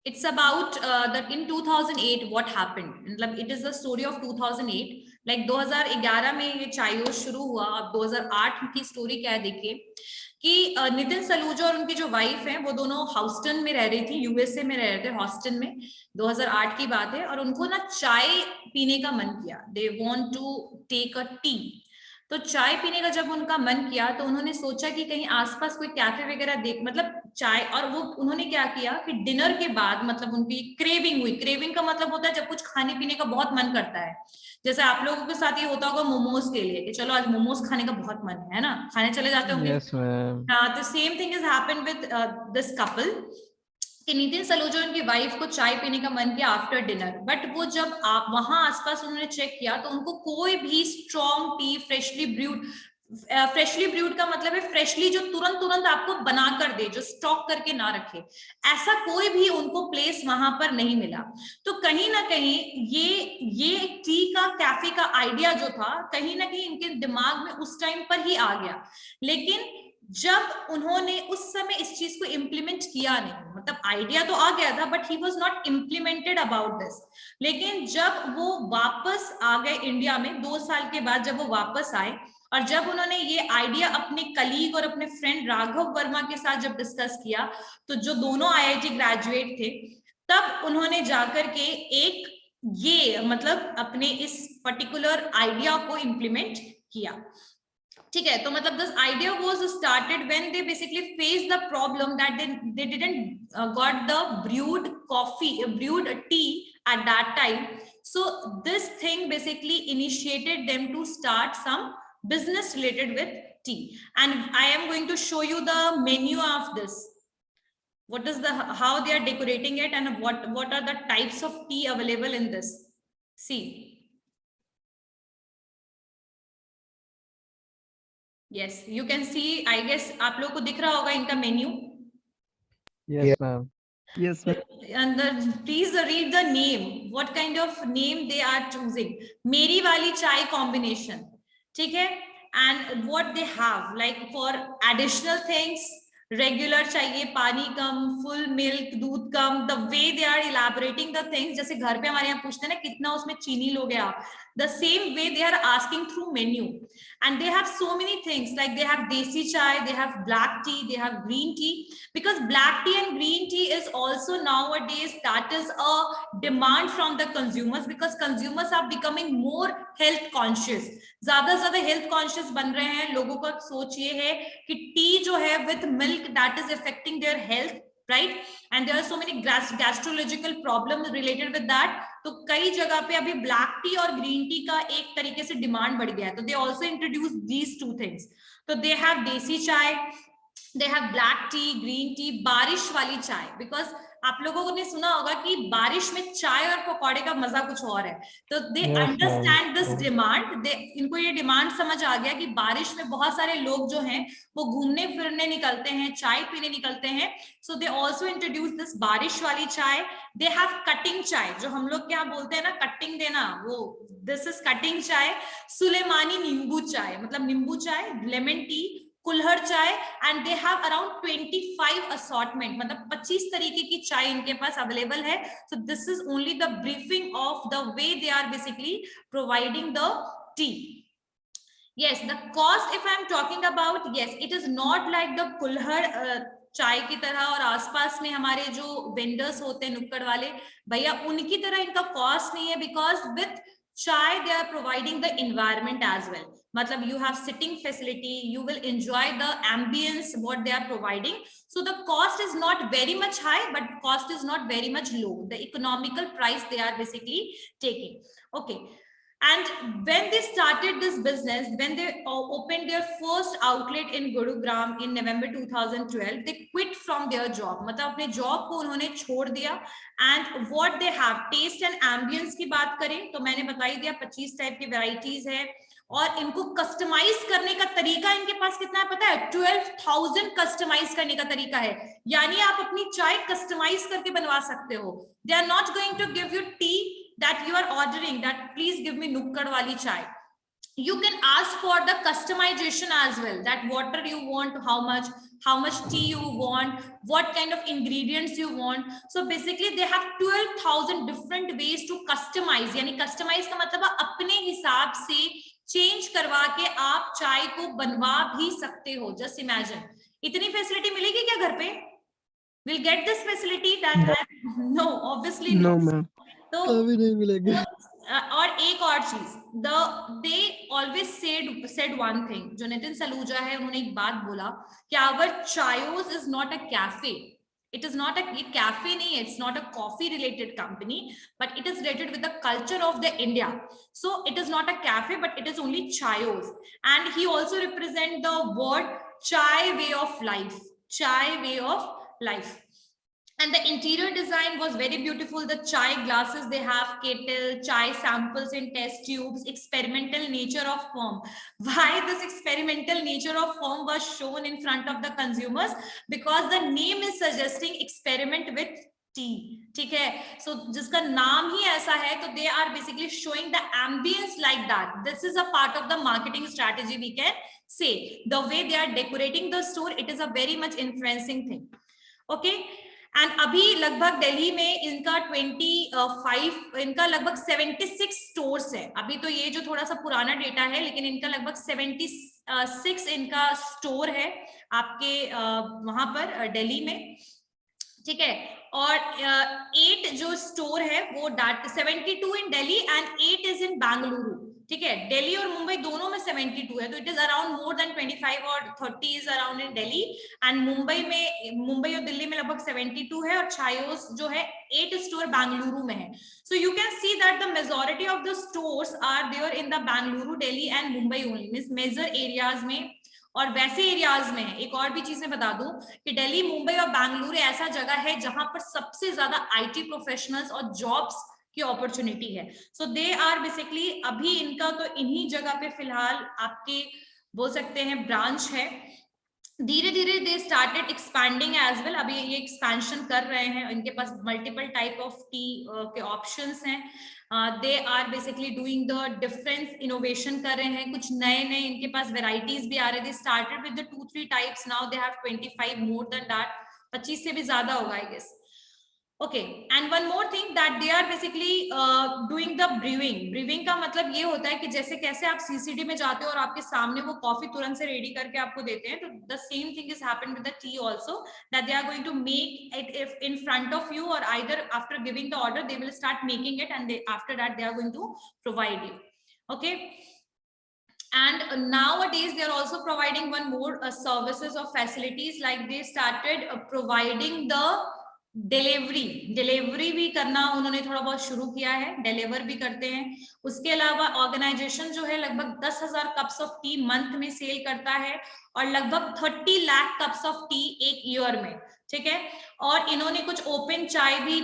It's about that in 2008 what happened. मतलब it is the story of 2008. Like 2011 में ये चायोज शुरू हुआ. अब 2008 की स्टोरी क्या है देखिए कि नितिन सलूजा और उनकी जो वाइफ है वो दोनों ह्यूस्टन में रह रही थी, यूएसए में रह रहे थे, ह्यूस्टन में. 2008 की बात है. और उनको ना चाय पीने का मन किया. They want to take a tea. तो चाय पीने का जब उनका मन किया तो उन्होंने सोचा कि कहीं आसपास कोई कैफे वगैरह देख, मतलब चाय. और वो उन्होंने क्या किया कि डिनर के बाद मतलब उनकी क्रेविंग हुई. क्रेविंग का मतलब होता है जब कुछ खाने पीने का बहुत मन करता है. जैसे आप लोगों के साथ ये होता होगा मोमोज के लिए कि चलो आज मोमोज खाने का बहुत मन है ना, खाने चले जाते होंगे. हाँ, तो same thing is happened with this couple कि नितिन सलूजा उनकी वाइफ को चाय पीने का मन किया आफ्टर डिनर. बट वो जब वहां आसपास उन्होंने चेक किया तो उनको कोई भी strong T, freshly brood freshly brood का मतलब है फ्रेशली, जो तुरंत तुरंत आपको बना कर दे, जो स्टॉक करके ना रखे, ऐसा कोई भी उनको प्लेस वहां पर नहीं मिला। तो कहीं ना कहीं ये टी का कैफे का आइडिया जो था कहीं ना कहीं इनके दिमाग में उस टाइम पर ही आ गया, लेकिन जब उन्होंने उस समय इस चीज को इम्प्लीमेंट किया नहीं, मतलब आइडिया तो आ गया था but he was not implemented about this. लेकिन जब वो वापस आ गए इंडिया में 2 साल के बाद, जब वो वापस आए और जब उन्होंने ये आइडिया अपने कलीग और अपने फ्रेंड राघव वर्मा के साथ जब डिस्कस किया, तो जो दोनों आईआईटी ग्रेजुएट थे, तब उन्होंने जाकर के एक ये मतलब अपने इस पर्टिकुलर आइडिया को इम्प्लीमेंट किया। ठीक है, तो मतलब this idea was started when they basically face the problem that they didn't got the brood T at that time. So this thing basically initiated them to start some business related with tea, and I am going to show you the menu of this. What is the, how they are decorating it, and what are the types of tea available in this. See, yes, you can see, I guess आप लोग को दिख रहा होगा इनका menu. Yes, ma'am. Yes, ma'am. And please read the name, what kind of name they are choosing. मेरी वाली चाय combination, ठीक है, and what they have like for additional things, regular चाहिए, पानी कम, full milk, दूध कम, the way they are elaborating the things, जैसे घर पे हमारे यहाँ पूछते हैं ना कितना उसमें चीनी लोगे आप, the same way they are asking through menu. And they have so many things, like they have desi chai, they have black tea, they have green tea, because black tea and green tea is also nowadays, that is a demand from the consumers, because consumers are becoming more health conscious, ज्यादा health conscious बन रहे हैं, लोगों का सोच ये है कि टी जो है with milk that is affecting their health, right? And there are so many gastrological problems related with that. तो कई जगह पे अभी ब्लैक टी और ग्रीन टी का एक तरीके से डिमांड बढ़ गया है, तो they also introduce these two things. तो दे हैव देसी चाय, they have black T, green tea, बारिश वाली चाय, बिकॉज आप लोगों ने सुना होगा कि बारिश में चाय और पकौड़े का मजा कुछ और है. तो दे अंडरस्टैंड दिस डिमांड, इनको ये डिमांड समझ आ गया कि बारिश में बहुत सारे लोग जो हैं वो घूमने फिरने निकलते हैं, चाय पीने निकलते हैं. सो दे ऑल्सो इंट्रोड्यूस दिस बारिश वाली चाय. दे हैव कटिंग चाय, जो हम लोग क्या बोलते हैं ना कटिंग देना, वो दिस इज कटिंग चाय. सुलेमानी नींबू चाय, मतलब नींबू चाय, lemon tea, kulhad chai, and they have around 25 assortment, मतलब 25 तरीके की चाय इनके पास अवेलेबल है. So this is only the briefing of the way they are basically providing the tea. Yes, the cost if I am talking about, yes, it is not like the कुल्हड़ चाय की तरह और आसपास में हमारे जो वेंडर्स होते हैं नुक्कड़ वाले भैया, उनकी तरह इनका कॉस्ट नहीं है, because with chai they are providing the environment as well. मतलब you have sitting facility, you will enjoy the ambience what they are providing. So the cost is not very much high, but cost is not very much low. The economical price they are basically taking. Okay. And when they started this business, when they opened their first outlet in Gurugram in November 2012, they quit from their job. मतलब अपने job को उन्होंने छोड़ दिया. And what they have, taste and ambience की बात करें तो मैंने बता ही दिया 25 टाइप की वेराइटीज है, और इनको कस्टमाइज करने का तरीका इनके पास कितना है पता है? 12,000 कस्टमाइज करने का तरीका है, यानी आप अपनी चाय कस्टमाइज करके बनवा सकते हो. They are not going to give you tea that you are ordering, that please give me nukkad wali chai. You can ask for the customization as well, that water you want, how much tea you want, what kind of ingredients you want. So basically they have 12,000 different ways to customize. यानी customize का मतलब अपने हिसाब से change करवा के आप चाय को बनवा भी सकते हो. जस्ट इमेजिन, इतनी फैसिलिटी मिलेगी क्या घर पे? We'll get this facility that no, obviously no. No, ma'am. तो कभी नहीं मिलेगी. और एक और चीज, they always said one thing, जो नितिन सलूजा है उन्होंने एक बात बोला कि our Chayos is not a cafe. It is not a cafe नहीं है, it's not a coffee related company, but it is related with the culture of the India. So it is not a cafe, but it is only Chayos. And he also represent the word chai way of life, chai way of life. And the interior design was very beautiful. The chai glasses they have, kettle, chai samples in test tubes, experimental nature of firm. Why this experimental nature of firm was shown in front of the consumers? Because the name is suggesting experiment with tea. ठीक है, so जिसका नाम ही ऐसा है, तो they are basically showing the ambience like that. This is a part of the marketing strategy, we can say. The way they are decorating the store, it is a very much influencing thing. Okay. And अभी लगभग दिल्ली में इनका 25 इनका लगभग 76 stores है. अभी तो ये जो थोड़ा सा पुराना डेटा है, लेकिन इनका लगभग 76 इनका स्टोर है आपके वहां पर दिल्ली में. ठीक है, और 8 जो स्टोर है वो 72 in Delhi and 8 is in Bengaluru. ठीक है, दिल्ली और मुंबई दोनों में 72 है, तो it is around more than 25 और 30 is around in Delhi. And Mumbai और दिल्ली में लगभग 72 है, और चायोस जो है 8 स्टोर बेंगलुरु में है. So you can see that the majority of the stores are there in the Bengaluru, Delhi and Mumbai only, means major areas में. और वैसे एरियाज में है, एक और भी चीज मैं बता दूं कि दिल्ली, मुंबई और बेंगलुरु ऐसा जगह है जहां पर सबसे ज्यादा आईटी प्रोफेशनल्स और जॉब्स की अपॉर्चुनिटी है. सो दे आर बेसिकली, अभी इनका तो इन्हीं जगह पे फिलहाल आपके बोल सकते हैं ब्रांच है. धीरे धीरे they started expanding as well. अभी ये एक्सपेंशन कर रहे हैं, इनके पास मल्टीपल टाइप ऑफ टी के ऑप्शंस हैं. They are basically doing the difference innovation कर रहे हैं, कुछ नए नए इनके पास वेराइटीज भी आ रहे. They started with the 2-3 types, now they have 25 more than that. 25 से भी ज्यादा होगा I guess. Okay, and one more thing that they are basically doing the brewing. Brewing का मतलब ये होता है कि जैसे कैसे आप CCD में जाते हो और आपके सामने वो कॉफी तुरंत से रेडी करके आपको देते हैं, तो the same thing is happened with the tea also, that they are going to make it if in front of you, or either after giving the order they will start making it, and after that they are going to provide you. Okay. And nowadays they are also providing one more services or facilities, like they started providing the delivery भी करना उन्होंने थोड़ा बहुत शुरू किया है, deliver भी करते हैं. उसके अलावा ऑर्गेनाइजेशन जो है लगभग 10,000 कप्स ऑफ टी मंथ में सेल करता है, और लगभग 30 लाख कप्स ऑफ टी एक ईयर में. ठीक है, और इन्होंने कुछ ओपन चाय भी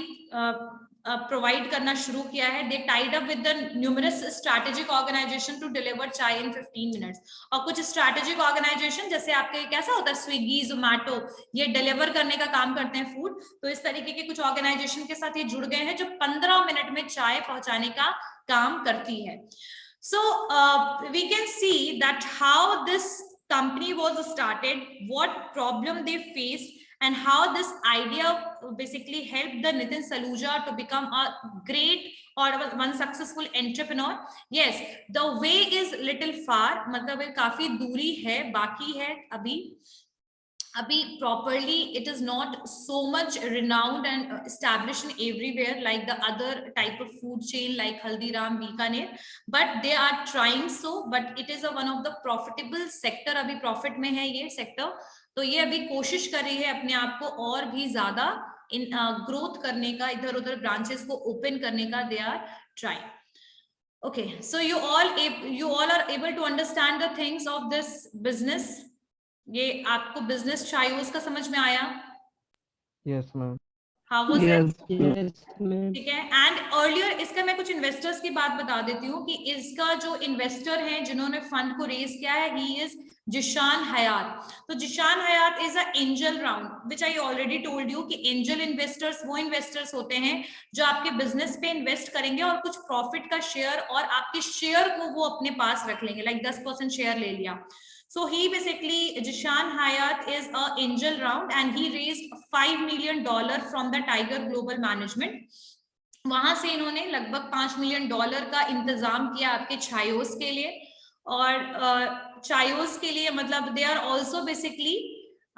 प्रोवाइड करना शुरू किया है. They tied up with the numerous strategic organization to deliver chai in 15 minutes. और कुछ स्ट्रैटेजिक ऑर्गेनाइजेशन जैसे आपके कैसा होता है स्विगी, जोमैटो, ये डिलीवर करने का काम करते हैं फूड, तो इस तरीके के कुछ ऑर्गेनाइजेशन के साथ ये जुड़ गए हैं जो 15 मिनट में चाय पहुंचाने का काम करती है. So we can see that how this company was started, what problem they faced, and how this idea basically helped the Nitin Saluja to become a great or one successful entrepreneur. Yes, the way is little far, मतलब काफी दूरी है, बाकी है अभी properly it is not so much renowned and established in everywhere like the other type of food chain like Haldiram, Bikaner, but they are trying so, but it is a one of the profitable sector. अभी profit में है ये sector, तो ये अभी कोशिश कर रही है अपने आप को और भी ज्यादा इन ग्रोथ करने का, इधर उधर ब्रांचेस को ओपन करने का they are trying. Okay, so you all are able to understand the things of this business. ये आपको बिजनेस चायोस का समझ में आया? Yes, ma'am. How was it? Yes, ma'am. ठीक है. एंड अर्लियर इसका मैं कुछ इन्वेस्टर्स की बात बता देती हूँ कि इसका जो इन्वेस्टर है जिन्होंने फंड को रेज किया है, ही इज जिशान हयात. तो Zishan Hayat is a angel round, which I already told you कि एंजल इन्वेस्टर्स वो इन्वेस्टर्स होते हैं जो आपके बिजनेस पे इन्वेस्ट करेंगे और कुछ प्रॉफिट का शेयर और आपके शेयर को वो अपने पास रख लेंगे, लाइक 10% शेयर ले लिया. So he basically, Jishan Hayat is an angel round and he raised $5 million from the Tiger Global Management. वहां से इन्होंने लगभग $5 million का इंतजाम किया आपके चायोस के लिए. और चायोस के लिए मतलब दे आर ऑल्सो बेसिकली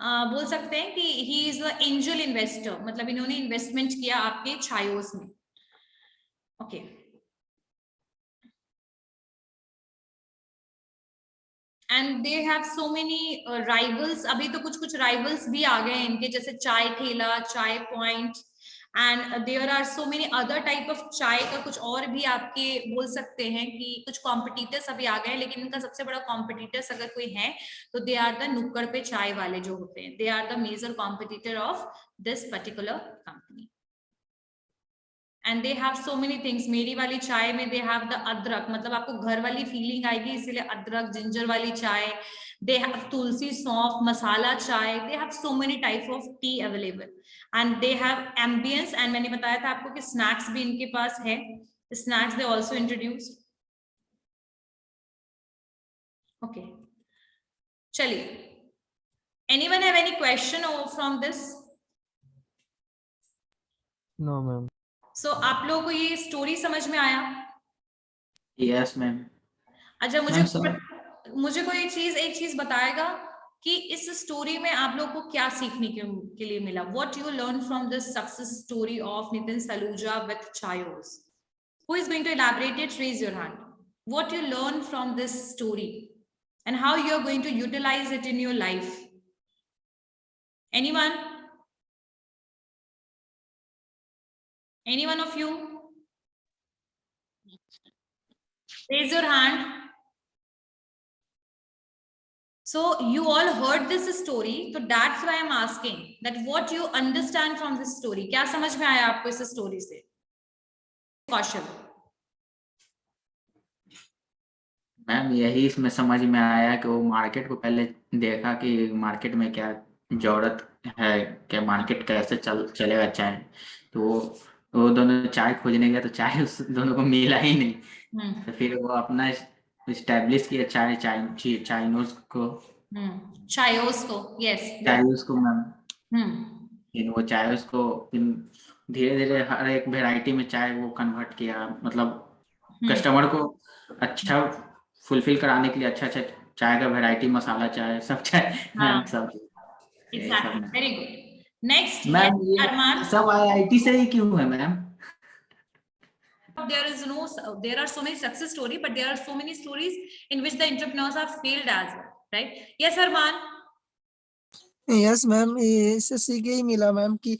बोल सकते हैं कि he is a angel investor, मतलब इन्होंने इन्वेस्टमेंट किया आपके चायोस में. Okay. And they have so many rivals. अभी तो कुछ राइवल्स भी आ गए हैं इनके, जैसे Chai Thela, Chai Point, and there are so many other type of चाय का कुछ और भी आपके बोल सकते हैं कि कुछ कॉम्पिटिटर्स अभी आ गए हैं, लेकिन इनका सबसे बड़ा कॉम्पिटिटर्स अगर कोई है तो दे आर द नुक्कड़ पे चाय वाले जो होते हैं, they are the major competitor of this particular company. And they have so many things. मेरी वाली चाय में दे हैव द अदरक, मतलब आपको घर वाली फीलिंग आएगी, इसीलिए अदरक जिंजर वाली चाय। दे हैव तुलसी सौंफ मसाला चाय। दे have so many type of T available and they have ambience. And मैंने बताया था आपको कि स्नैक्स भी इनके पास है, snacks they also introduced. Okay, चलिए, anyone have any question from this? No, ma'am. So आप लोगों को ये स्टोरी समझ में आया? Yes, ma'am. अच्छा, Ma'am, मुझे कोई एक चीज बताएगा कि इस स्टोरी में आप लोग को क्या सीखने के लिए मिला? What you learn from this success story of Nitin Saluja with Chayos? Who is going to elaborate it? Raise your hand. What you learn from this story and how you are going to utilize it in your life? Anyone? Any one of you? Raise your hand. So you all heard this story, so that's why I'm asking that what you understand from this story. क्या समझ में आया आपको इस story से? कौशल। Ma'am यही इसमें समझ में आया कि वो मार्केट को पहले देखा कि मार्केट में क्या जरूरत है, क्या मार्केट कैसे चलेगा चाय। तो वो दोनों चाय खोजने गया तो चाय उस दोनों को मिला ही नहीं। तो फिर वो अपना इस्टेब्लिश किया चाइनोज को, चायोस को, यस, चाइनोज को मैम। फिर वो चायोस को धीरे धीरे हर एक वेराइटी में चाय वो कन्वर्ट किया, मतलब कस्टमर को अच्छा फुलफिल कराने के लिए अच्छा अच्छा चाय का वैरायटी, मसाला चाय, सब चाय, सब। Exactly, very good. Next ma'am Arman, सब आईआईटी से ही क्यों है ma'am? there are so many success story, but there are so many stories in which the entrepreneurs have failed as well, right? Yes, Arman. Yes ma'am, इससे सीख यही मिला ma'am कि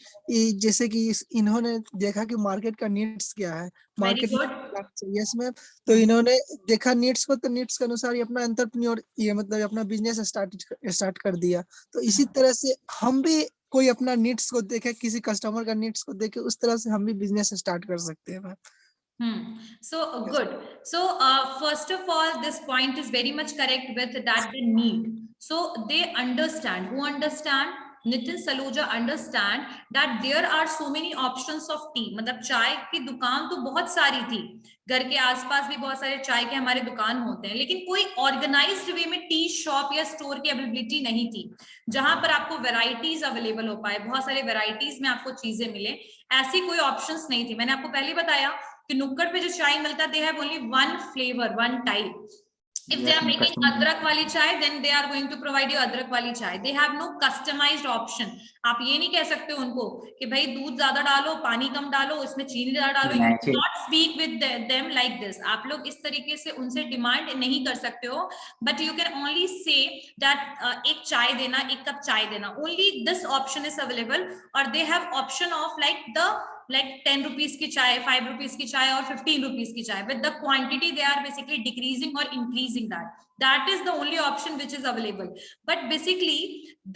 जैसे कि इन्होंने देखा कि मार्केट का नीड्स क्या है, मार्केट। यस मैम, तो इन्होंने देखा नीड्स को, तो नीड्स के अनुसार ही अपना एंटरप्रेन्योर, ये मतलब अपना बिजनेस स्टार्ट कर दिया। तो इसी तरह से हम भी कोई अपना नीड्स को देखे, किसी कस्टमर का नीड्स को देखे, उस तरह से हम भी बिजनेस स्टार्ट कर सकते हैं ma'am. So good. So first of all, this point is very much correct with that they need. So they understand. Who understand? Nitin Saluja understand that there are so many options of tea. मतलब चाय की दुकान तो बहुत सारी थी, घर के आसपास भी बहुत सारे चाय के हमारे दुकान होते हैं, लेकिन कोई ऑर्गेनाइज्ड वे में टी शॉप या स्टोर की अवेलेबिलिटी नहीं थी जहां पर आपको वैरायटीज अवेलेबल हो पाए, बहुत सारे वैरायटीज में आपको चीजें मिले। ऐसी कोई ऑप्शंस नहीं थी। मैंने आपको पहले बताया कि नुक्कड़ पे जो चाय मिलता है, they have only one flavor, one type. If they are making अदरक वाली चाय, then they are going to provide you अदरक वाली चाय. They have no customized option. आप ये नहीं कह सकते उनको कि भाई दूध ज्यादा डालो, पानी कम डालो, इसमें चीनी ज्यादा डालो. You cannot speak with them like this. आप लोग इस तरीके से उनसे डिमांड नहीं कर सकते हो. But you can only say that एक चाय देना, एक कप चाय देना. Only this option is available. और they have option of like 10 rupees की चाय, 5 rupees की चाय और 15 rupees की चाय. With the quantity, they are basically decreasing or increasing that. That is the only option which is available. But basically,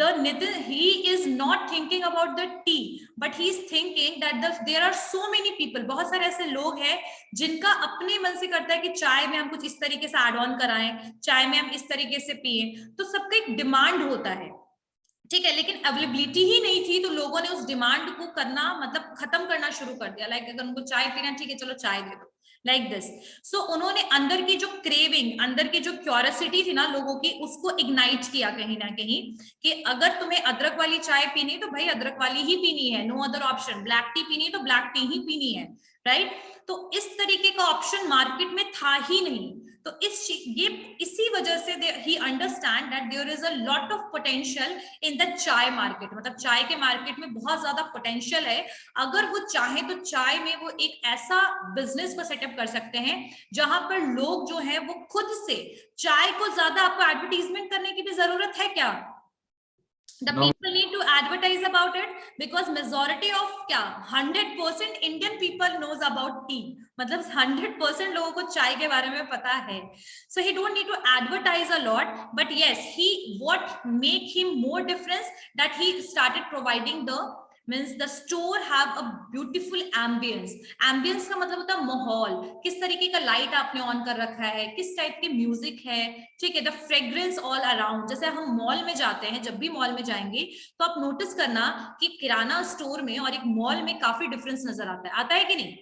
the Nitin, he is not thinking about the tea, but he is thinking that there are so many people, बहुत सारे ऐसे लोग हैं जिनका अपने मन से करता है कि चाय में हम कुछ इस तरीके से ऐड ऑन कराएं, चाय में हम इस तरीके से पिए. तो सबका एक डिमांड होता है, ठीक है, लेकिन अवेलेबिलिटी ही नहीं थी, तो लोगों ने उस डिमांड को करना मतलब खत्म करना शुरू कर दिया. लाइक अगर उनको चाय पीना, ठीक है चलो चाय दे दो, लाइक दिस. सो उन्होंने अंदर की जो क्रेविंग, अंदर की जो क्यूरियोसिटी थी ना लोगों की, उसको इग्नाइट किया कहीं ना कहीं कि अगर तुम्हें अदरक वाली चाय पीनी तो भाई अदरक वाली ही पीनी है, no other option. Black tea पीनी है तो ब्लैक टी ही पीनी है, राइट. तो इस तरीके का ऑप्शन मार्केट में था ही नहीं. तो इसी वजह से ही understand that there is a lot of potential in the chai market. मतलब चाय के मार्केट में बहुत ज्यादा पोटेंशियल है. अगर वो चाहे तो चाय में वो एक ऐसा बिजनेस को सेटअप कर सकते हैं जहां पर लोग जो है वो खुद से चाय को ज्यादा, आपको एडवर्टीजमेंट करने की भी जरूरत है क्या? The No. people need to advertise about it because majority of क्या 100% Indian people knows about tea. मतलब 100% लोगों को चाय के बारे में पता है. So he don't need to advertise a lot, but yes, what make him more difference that he started providing means the store have a beautiful ambience. Ambience का मतलब होता है माहौल, किस तरीके का लाइट आपने ऑन कर रखा है, किस टाइप की म्यूजिक है, ठीक है, द फ्रेग्रेंस ऑल अराउंड. जैसे हम मॉल में जाते हैं, जब भी मॉल में जाएंगे तो आप नोटिस करना कि किराना स्टोर में और एक मॉल में काफी डिफरेंस नजर आता है कि नहीं?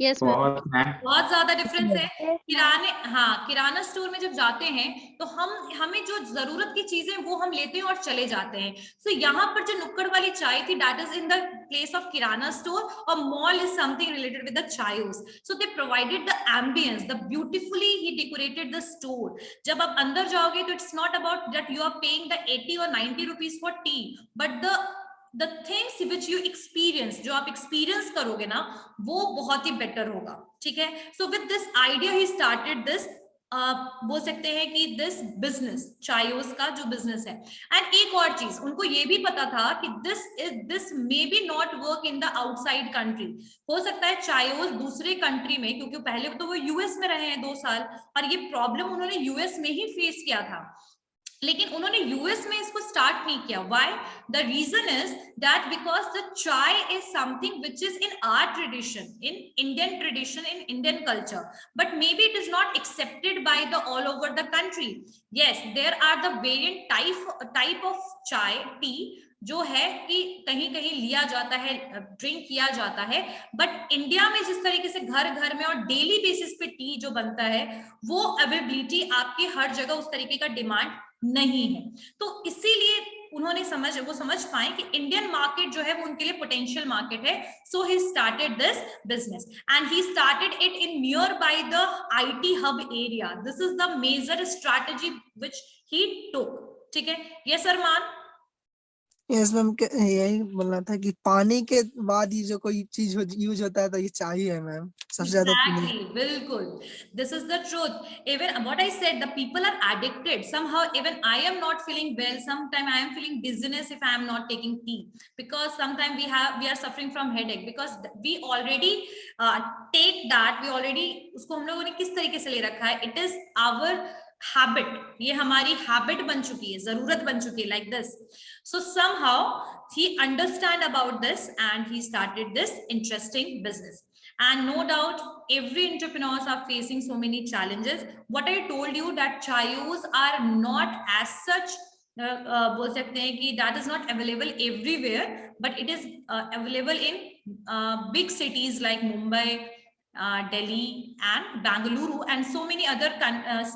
Yes, ma'am. बहुत मैम. बहुत ज्यादा डिफरेंस है. किराना स्टोर में जब जाते हैं तो हमें जो जरूरत की चीजें वो हम लेते हैं और चले जाते हैं. सो यहाँ पर जो नुक्कड़ वाली चाय थी, that is in the place of kirana store, और mall is something related with the Chaayos. So they provided the ambience, the beautifully ही डेकोरेटेड द स्टोर. जब आप अंदर जाओगे तो it's not about that you are paying the 80 or 90 rupees for tea, but the things which you experience, जो आप experience करोगे ना, वो बहुत ही better होगा. ठीक है. So with this idea he started this, बोल सकते हैं कि this business, चायोस का जो business है. And एक और चीज उनको ये भी पता था कि this may be not work in the outside country. हो सकता है चायोस दूसरे कंट्री में, क्योंकि पहले तो वो यूएस में रहे हैं 2 साल और ये प्रॉब्लम उन्होंने यूएस में ही फेस किया था, लेकिन उन्होंने यूएस में इसको स्टार्ट नहीं किया. Why? The reason is that because the chai is something which is in our tradition, in Indian tradition, in Indian culture, but maybe it is not accepted by the all over the country. Yes, there are the variant type of chai, tea, जो है कि कहीं कहीं लिया जाता है, drink किया जाता है, बट इंडिया में जिस तरीके से घर घर में और डेली बेसिस पे टी जो बनता है, वो अवेलेबिलिटी आपके हर जगह उस तरीके का डिमांड नहीं है. तो इसीलिए उन्होंने समझ पाए कि इंडियन मार्केट जो है वो उनके लिए पोटेंशियल मार्केट है. So he started this business and he started it in near by the IT hub area. This is the major strategy which he took. ठीक है. यस अरमान. यस मैम, यही बोलना था कि पानी के बाद ये जो कोई चीज यूज होता है तो ये चाहिए मैम, सबसे ज्यादा. Exactly, bilkul. This is the truth. Even what I said, the people are addicted somehow. Even I am not feeling well. Sometimes I am feeling dizziness if I am not taking tea, because sometimes we are suffering from headache, because we already take that. We already उसको हम लोगों ने किस तरीके से ले रखा है. It is our habit. ये हमारी habit बन चुकी है, जरूरत बन चुकी है, like this. So somehow he understand about this and he started this interesting business. And no doubt every entrepreneurs are facing so many challenges. What I told you that chayos are not as such, बोल सकते हैं कि that is not available everywhere, but it is available in big cities like Mumbai, Delhi and Bangalore and so many other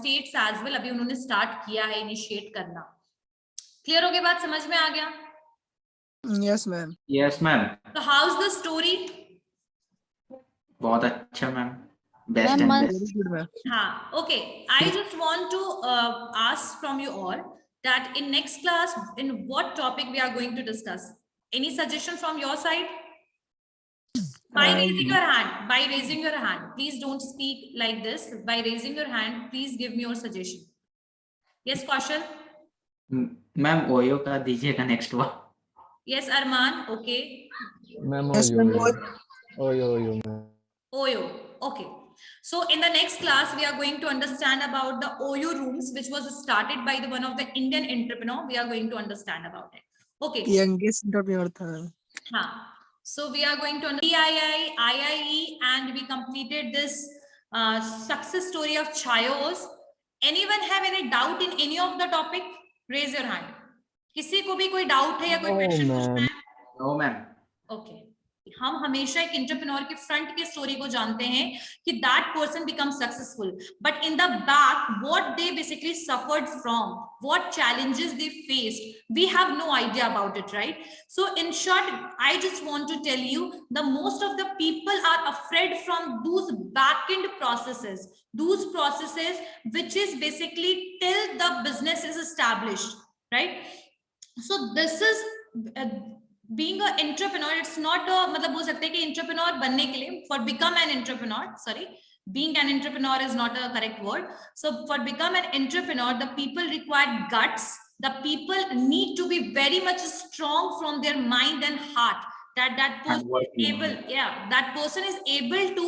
states as well. अभी उन्होंने start किया है initiate करना. Clear हो गया बात? समझ में आ गया? Yes ma'am. Yes ma'am. So how's the story? बहुत अच्छा ma'am. Best and best. Very good ma'am. हाँ, okay. I just want to ask from you all that in next class, in what topic we are going to discuss? Any suggestion from your side? By raising your hand. By raising your hand. Please don't speak like this. By raising your hand, please give me your suggestion. Yes, Kaushal? Ma'am OYO का दीजिएगा next one. Yes, Arman. Okay. Ma'am, Yes Oyo, ma'am. Oyo, ma'am. Oyo. Okay. So in the next class, we are going to understand about the Oyo rooms, which was started by one of the Indian entrepreneur. We are going to understand about it. Okay. Youngest entrepreneur था. हाँ. So we are going to understand IIE, and we completed this success story of Chayos. Anyone have any doubt in any of the topic? Raise your hand. किसी को भी कोई doubt है या कोई question पूछना है? No ma'am. ओके. हम हमेशा एक एंटरप्रेन्योर के फ्रंट के स्टोरी को जानते हैं कि that person become successful, but in the back what they basically suffered from, what challenges they faced, we have no idea about it, right? So in short I just want to tell you the most of the people are afraid from those back and processes, those processes which is basically till the business is established, right? So this is being an entrepreneur. It's not a, मतलब बोल सकते हैं कि entrepreneur बनने के लिए, for become an entrepreneur, sorry, being an entrepreneur is not a correct word. So for become an entrepreneur, the people require guts, The people need to be very much strong from their mind and heart, that person is Hardworking. able, that person is able to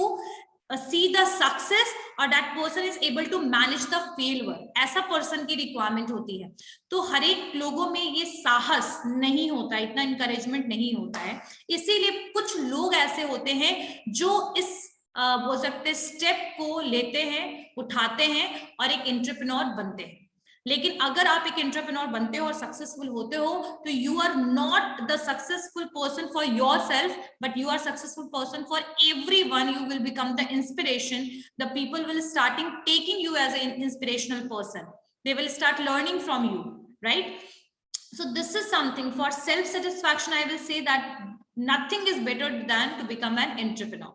see the success, और that person is able to manage the failure. ऐसा person की requirement होती है. तो हर एक लोगों में ये साहस नहीं होता है, इतना encouragement नहीं होता है. इसीलिए कुछ लोग ऐसे होते हैं जो इस बोल सकते स्टेप को लेते हैं, उठाते हैं और एक एंटरप्रेन्योर बनते हैं. लेकिन अगर आप एक एंटरप्रेन्योर बनते हो और सक्सेसफुल होते हो, तो you are not the successful person for yourself, but you are successful person for everyone. You will become the inspiration. The people will starting taking you as an inspirational person. They will start learning from you, right? So this is something for self satisfaction. I will say that nothing is better than to become an entrepreneur.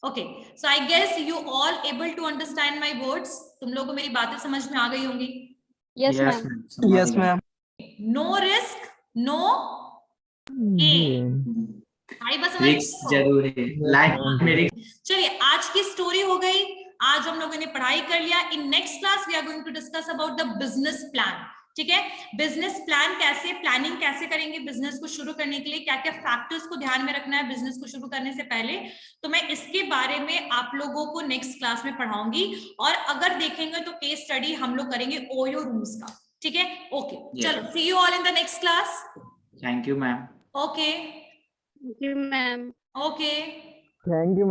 Okay, so I guess you all able to understand my words. तुम लोगों को मेरी बातें समझ में आ गई होंगी. Yes, Yes, ma'am. ma'am. समझ Yes, गए. ma'am. No risk, no gain. भाई बस समझ रिस्क जरूर है लाइफ में. चलिए, आज की स्टोरी हो गई. आज हम लोगों ने पढ़ाई कर लिया. In next class we are going to discuss about the business plan. ठीक है, बिजनेस प्लान कैसे, प्लानिंग कैसे करेंगे बिजनेस को शुरू करने के लिए, क्या क्या फैक्टर्स को ध्यान में रखना है बिजनेस को शुरू करने से पहले. तो मैं इसके बारे में आप लोगों को नेक्स्ट क्लास में पढ़ाऊंगी. और अगर देखेंगे तो केस स्टडी हम लोग करेंगे ओयो रूम्स का. ठीक है, ओके. चलो, see you all in the next class. Thank you ma'am. Okay, Thank you, ma'am. Okay. Thank you, ma'am.